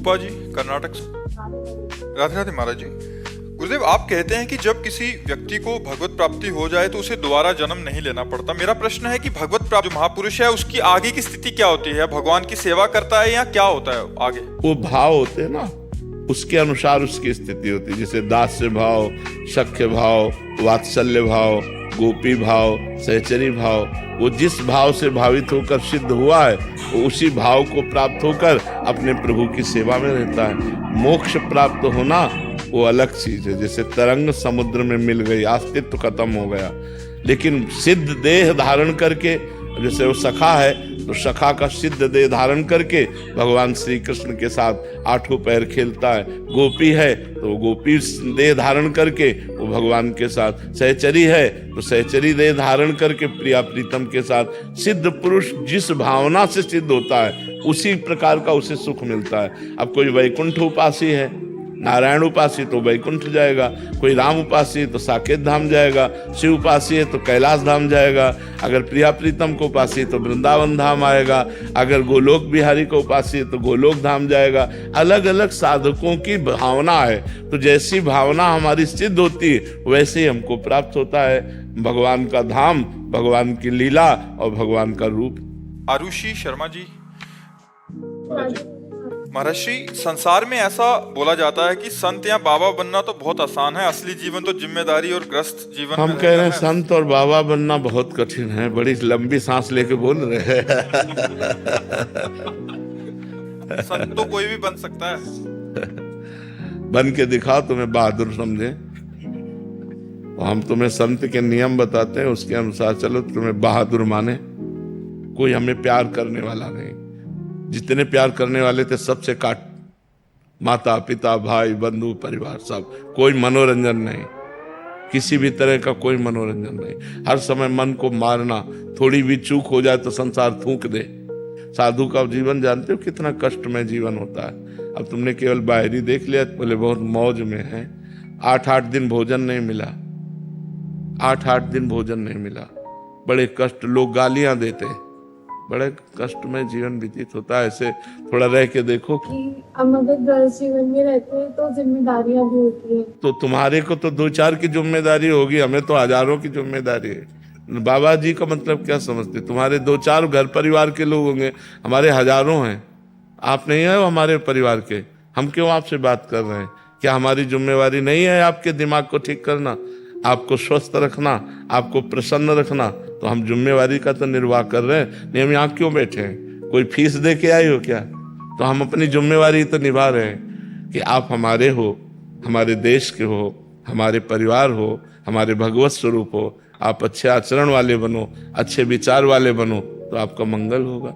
रूपा जी कर्नाटक से। राधे राधे महाराज जी। गुरुदेव, आप कहते हैं कि जब किसी व्यक्ति को भगवत प्राप्ति हो जाए तो उसे दोबारा जन्म नहीं लेना पड़ता। मेरा प्रश्न है कि भगवत प्राप्त जो महापुरुष है उसकी आगे की स्थिति क्या होती है? भगवान की सेवा करता है या क्या होता है आगे? वो भाव होते हैं ना, उसके अनुसार उसकी स्थिति होती है। जैसे दास्य भाव, सख्य भाव, वात्सल्य भाव, गोपी भाव, सहचरी भाव, वो जिस भाव से भावित होकर सिद्ध हुआ है वो उसी भाव को प्राप्त होकर अपने प्रभु की सेवा में रहता है। मोक्ष प्राप्त होना वो अलग चीज है। जैसे तरंग समुद्र में मिल गई, अस्तित्व खत्म हो गया, लेकिन सिद्ध देह धारण करके, जैसे वो सखा है तो सखा का सिद्ध देह धारण करके भगवान श्री कृष्ण के साथ आठों पैर खेलता है। गोपी है तो गोपी देह धारण करके वो भगवान के साथ, सहचरी है तो सहचरी देह धारण करके प्रिया प्रीतम के साथ। सिद्ध पुरुष जिस भावना से सिद्ध होता है उसी प्रकार का उसे सुख मिलता है। अब कोई वैकुंठ उपासी है, नारायण उपासी तो वैकुंठ जाएगा, कोई राम उपासी तो साकेत धाम जाएगा, शिव उपासी है तो कैलाश धाम जाएगा, अगर प्रिया प्रीतम को उपासी तो वृंदावन धाम आएगा, अगर गोलोक बिहारी को उपासी है तो गोलोक धाम जाएगा। अलग अलग साधकों की भावना है, तो जैसी भावना हमारी सिद्ध होती है वैसे ही हमको प्राप्त होता है भगवान का धाम, भगवान की लीला और भगवान का रूप। आरुषि शर्मा जी। महर्षि, संसार में ऐसा बोला जाता है कि संत या बाबा बनना तो बहुत आसान है, असली जीवन तो जिम्मेदारी और ग्रस्त जीवन हम में कह रहे हैं है। संत और बाबा बनना बहुत कठिन है। बड़ी लंबी सांस लेके बोल रहे हैं। संत तो कोई भी बन सकता है। बन के दिखाओ, तुम्हें बहादुर समझे। हम तुम्हें संत के नियम बताते हैं, उसके अनुसार चलो, तुम्हें बहादुर माने। कोई हमें प्यार करने वाला नहीं, जितने प्यार करने वाले थे सबसे काट, माता पिता भाई बंधु परिवार सब। कोई मनोरंजन नहीं, किसी भी तरह का कोई मनोरंजन नहीं। हर समय मन को मारना, थोड़ी भी चूक हो जाए तो संसार थूक दे। साधु का जीवन जानते हो कितना कष्टमय जीवन होता है। अब तुमने केवल बाहरी देख लिया, बोले बहुत मौज में है। 8-8 दिन भोजन नहीं मिला, 8-8 दिन भोजन नहीं मिला, बड़े कष्ट, लोग गालियां देते, बड़े कष्ट में जीवन व्यतीत होता है। ऐसे थोड़ा रह के देखो कि हम अगर गृहस्थ जीवन में रहते हैं तो जिम्मेदारियां भी होती है। तो तुम्हारे को तो 2-4 की जिम्मेदारी होगी, हमें तो हजारों की जिम्मेदारी है। बाबा जी का मतलब क्या समझते? तुम्हारे 2-4 घर परिवार के लोग होंगे, हमारे हजारों हैं। आप नहीं है हमारे परिवार के, हम क्यों आपसे बात कर रहे हैं? क्या हमारी जिम्मेवारी नहीं है आपके दिमाग को ठीक करना, आपको स्वस्थ रखना, आपको प्रसन्न रखना? तो हम जिम्मेवारी का तो निर्वाह कर रहे हैं। नहीं, हम यहाँ क्यों बैठे हैं? कोई फीस दे के आए हो क्या? तो हम अपनी जिम्मेवारी तो निभा रहे हैं कि आप हमारे हो, हमारे देश के हो, हमारे परिवार हो, हमारे भगवत स्वरूप हो। आप अच्छे आचरण वाले बनो, अच्छे विचार वाले बनो, तो आपका मंगल होगा।